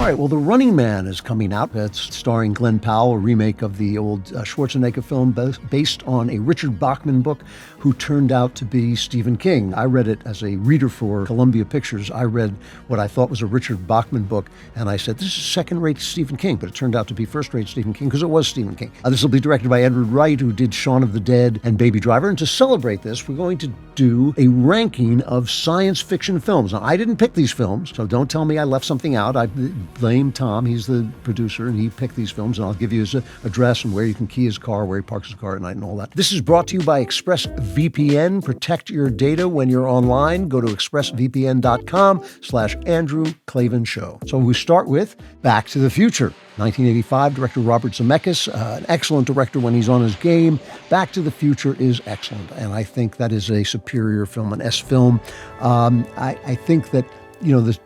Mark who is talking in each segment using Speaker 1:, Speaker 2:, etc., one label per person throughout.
Speaker 1: All right, well, The Running Man is coming out. It's starring Glenn Powell, a remake of the old Schwarzenegger film based on a Richard Bachman book who turned out to be Stephen King. I read it as a reader for Columbia Pictures. I read what I thought was a Richard Bachman book, and I said, this is second-rate Stephen King, but it turned out to be first-rate Stephen King because it was Stephen King. This will be directed by Edward Wright, who did Shaun of the Dead and Baby Driver, and to celebrate this, we're going to do a ranking of science fiction films. Now, I didn't pick these films, so don't tell me I left something out. I blame Tom. He's the producer, and he picked these films, and I'll give you his address and where you can key his car, where he parks his car at night, and all that. This is brought to you by ExpressVPN. Protect your data when you're online. Go to expressvpn.com/Andrew Klavan Show. So we start with Back to the Future. 1985, director Robert Zemeckis, an excellent director when he's on his game. Back to the Future is excellent, and I think that is a superior film, an S film. I think that,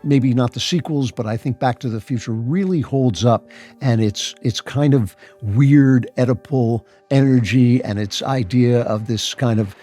Speaker 1: maybe not the sequels, but I think Back to the Future really holds up, and it's kind of weird Oedipal energy, and its idea of this kind of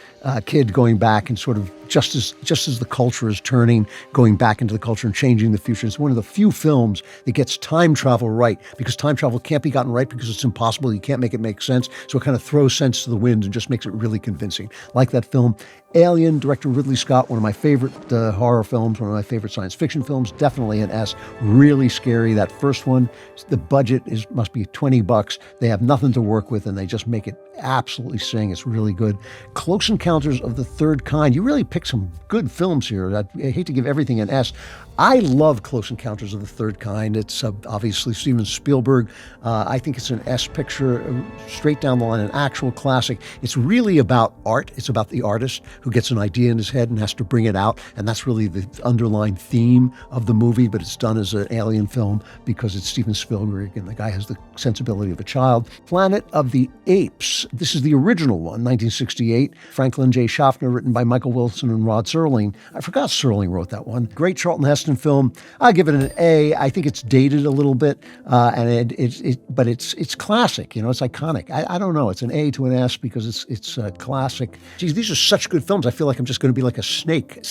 Speaker 1: kid going back and sort of just as the culture is turning, going back into the culture and changing the future. It's one of the few films that gets time travel right, because time travel can't be gotten right because it's impossible. You can't make it make sense. So it kind of throws sense to the wind and just makes it really convincing. Like that film. Alien, director Ridley Scott, one of my favorite horror films, one of my favorite science fiction films, definitely an S. Really scary. That first one, the budget must be $20. They have nothing to work with, and they just make it absolutely sing. It's really good. Close Encounters of the Third Kind. You really picked some good films here. I hate to give everything an S. I love Close Encounters of the Third Kind. It's obviously Steven Spielberg. I think it's an S picture, straight down the line, an actual classic. It's really about art. It's about the artist who gets an idea in his head and has to bring it out. And that's really the underlying theme of the movie, but it's done as an alien film because it's Steven Spielberg and the guy has the sensibility of a child. Planet of the Apes. This is the original one, 1968. Franklin J. Schaffner, written by Michael Wilson and Rod Serling. I forgot Serling wrote that one. Great Charlton Heston film. I'll give it an A. I think it's dated a little bit, but it's classic. It's iconic. I don't know. It's an A to an S because it's classic. Geez, these are such good films. I feel like I'm just going to be like a snake.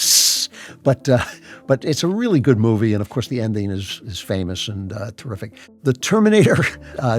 Speaker 1: But it's a really good movie, and of course the ending is famous and terrific. The Terminator,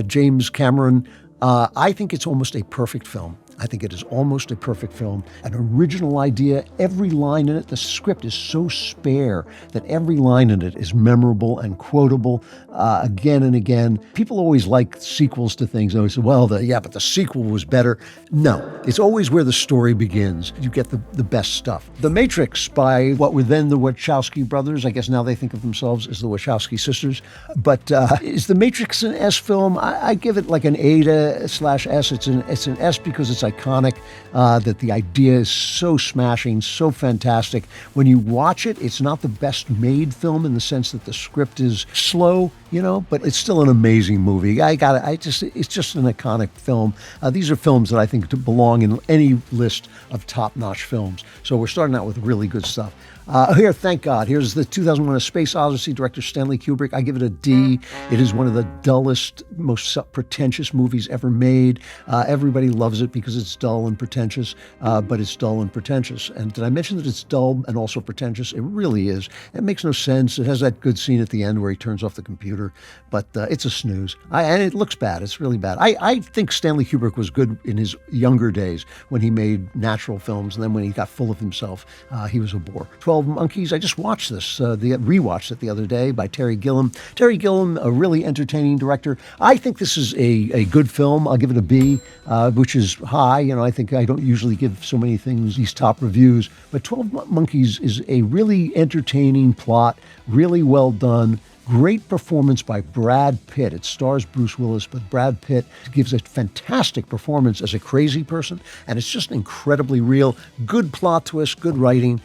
Speaker 1: James Cameron. I think it's almost a perfect film. I think it is almost a perfect film. An original idea, every line in it. The script is so spare that every line in it is memorable and quotable again and again. People always like sequels to things. They always say, well, but the sequel was better. No, it's always where the story begins. You get the best stuff. The Matrix by what were then the Wachowski brothers. I guess now they think of themselves as the Wachowski sisters. But is The Matrix an S film? I give it like an A to /S. It's an S because it's iconic, that the idea is so smashing, so fantastic. When you watch it, it's not the best made film in the sense that the script is slow, but it's still an amazing movie. It's just an iconic film. These are films that I think belong in any list of top-notch films. So we're starting out with really good stuff. Here, thank God. Here's the 2001 A Space Odyssey, director Stanley Kubrick. I give it a D. It is one of the dullest, most pretentious movies ever made. Everybody loves it because it's dull and pretentious, but it's dull and pretentious. And did I mention that it's dull and also pretentious? It really is. It makes no sense. It has that good scene at the end where he turns off the computer, but it's a snooze. And it looks bad. It's really bad. I think Stanley Kubrick was good in his younger days when he made natural films, and then when he got full of himself, he was a bore. 12 Monkeys. I just watched this, rewatched it the other day by Terry Gilliam. Terry Gilliam, a really entertaining director. I think this is a good film. I'll give it a B, which is high. I think I don't usually give so many things these top reviews, but 12 Monkeys is a really entertaining plot, really well done. Great performance by Brad Pitt. It stars Bruce Willis, but Brad Pitt gives a fantastic performance as a crazy person, and it's just incredibly real. Good plot twist, good writing,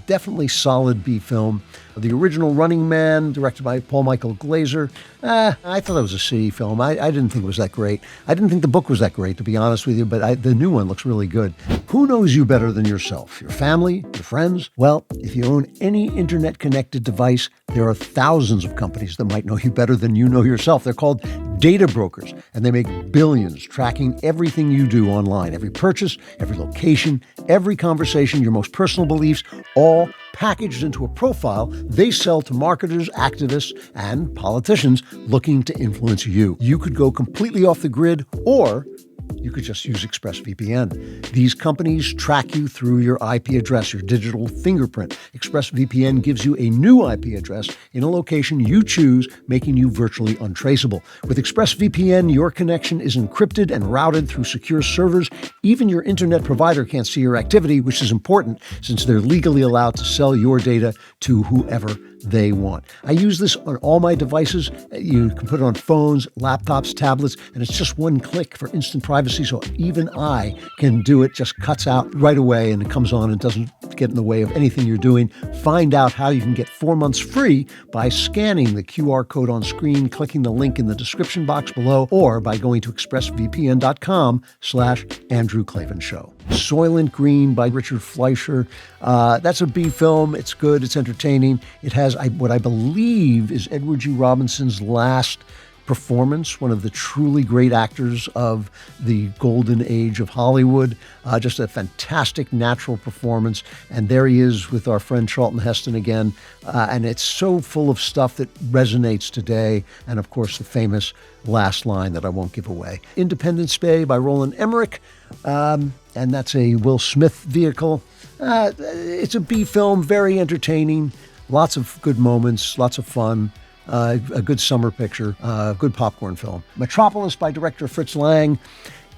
Speaker 1: definitely solid B film. The original Running Man, directed by Paul Michael Glaser. I thought it was a C film. I didn't think it was that great. I didn't think the book was that great, to be honest with you, but the new one looks really good. Who knows you better than yourself? Your family? Your friends? Well, if you own any internet-connected device, there are thousands of companies that might know you better than you know yourself. They're called data brokers, and they make billions tracking everything you do online. Every purchase, every location, every conversation, your most personal beliefs, all packaged into a profile they sell to marketers, activists, and politicians looking to influence you. You could go completely off the grid, or you could just use ExpressVPN. These companies track you through your IP address, your digital fingerprint. ExpressVPN gives you a new IP address in a location you choose, making you virtually untraceable. With ExpressVPN, your connection is encrypted and routed through secure servers. Even your internet provider can't see your activity, which is important since they're legally allowed to sell your data to whoever they want. I use this on all my devices. You can put it on phones, laptops, tablets, and it's just one click for instant privacy, so even I can do it. Just cuts out right away and it comes on and doesn't get in the way of anything you're doing. Find out how you can get 4 months free by scanning the QR code on screen, clicking the link in the description box below, or by going to expressvpn.com/Andrew Klavan Show. Soylent Green by Richard Fleischer. That's a B film. It's good. It's entertaining. It has what I believe is Edward G. Robinson's last performance, one of the truly great actors of the golden age of Hollywood. Just a fantastic natural performance. And there he is with our friend Charlton Heston again. And it's so full of stuff that resonates today. And of course, the famous last line that I won't give away. Independence Day by Roland Emmerich. And that's a Will Smith vehicle. It's a B film, very entertaining. Lots of good moments, lots of fun. A good summer picture, good popcorn film. Metropolis by director Fritz Lang.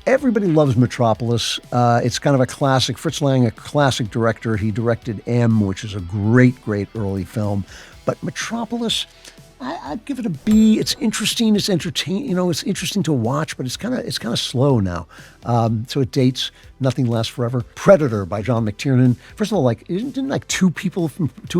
Speaker 1: Everybody loves Metropolis. It's kind of a classic. Fritz Lang, a classic director. He directed M, which is a great, great early film. But Metropolis, I'd give it a B. It's interesting. It's entertaining. It's interesting to watch, but it's kind of slow now. So it dates. Nothing Lasts Forever. Predator by John McTiernan. First of all, didn't two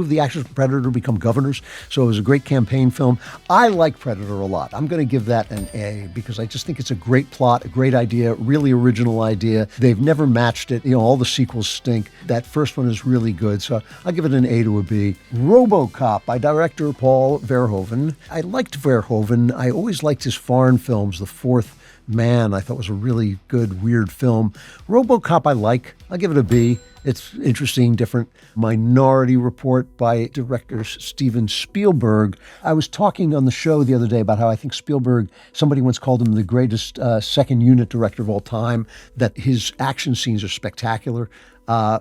Speaker 1: of the actors from Predator become governors? So it was a great campaign film. I like Predator a lot. I'm going to give that an A because I just think it's a great plot, a great idea, really original idea. They've never matched it. All the sequels stink. That first one is really good. So I'll give it an A to a B. RoboCop by director Paul Verhoeven. I liked Verhoeven. I always liked his foreign films. The Fourth Man, I thought was a really good, weird film. RoboCop I like. I'll give it a B. It's interesting, different. Minority Report by director Steven Spielberg. I was talking on the show the other day about how I think Spielberg, somebody once called him the greatest second unit director of all time, that his action scenes are spectacular.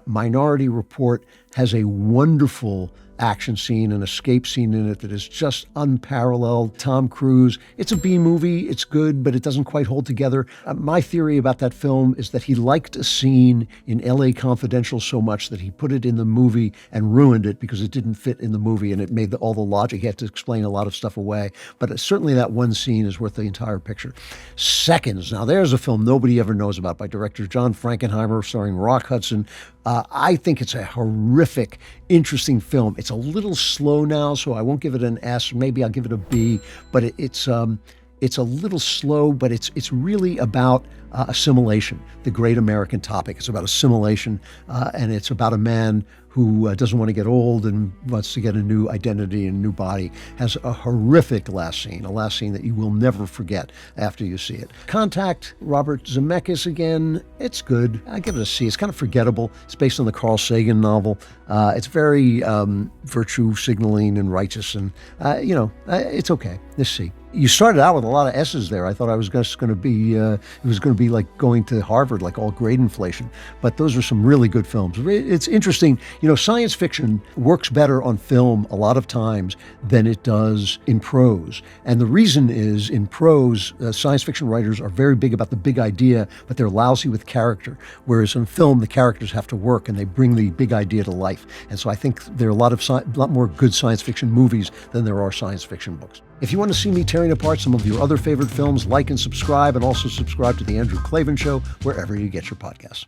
Speaker 1: Minority Report has a wonderful action scene, an escape scene in it that is just unparalleled. Tom Cruise. It's a B movie. It's good, but it doesn't quite hold together. My theory about that film is that he liked a scene in LA Confidential so much that he put it in the movie and ruined it because it didn't fit in the movie and it made all the logic. He had to explain a lot of stuff away. But certainly that one scene is worth the entire picture. Seconds. Now there's a film nobody ever knows about by director John Frankenheimer starring Rock Hudson. I think it's a horrific, interesting film. It's a little slow now, so I won't give it an S. Maybe I'll give it a B. But it's a little slow, but it's really about assimilation, the great American topic. It's about assimilation, and it's about a man who doesn't want to get old and wants to get a new identity and new body. Has a horrific last scene, a last scene that you will never forget after you see it. Contact, Robert Zemeckis again. It's good. I give it a C. It's kind of forgettable. It's based on the Carl Sagan novel. It's very virtue signaling and righteous, and it's okay. This C. You started out with a lot of S's there. I thought I was just going to be, it was going to be like going to Harvard, like all grade inflation. But those are some really good films. It's interesting. Science fiction works better on film a lot of times than it does in prose. And the reason is in prose, science fiction writers are very big about the big idea, but they're lousy with character. Whereas in film, the characters have to work and they bring the big idea to life. And so I think there are a lot more good science fiction movies than there are science fiction books. If you want to see me tearing apart some of your other favorite films, like and subscribe, and also subscribe to The Andrew Klavan Show wherever you get your podcasts.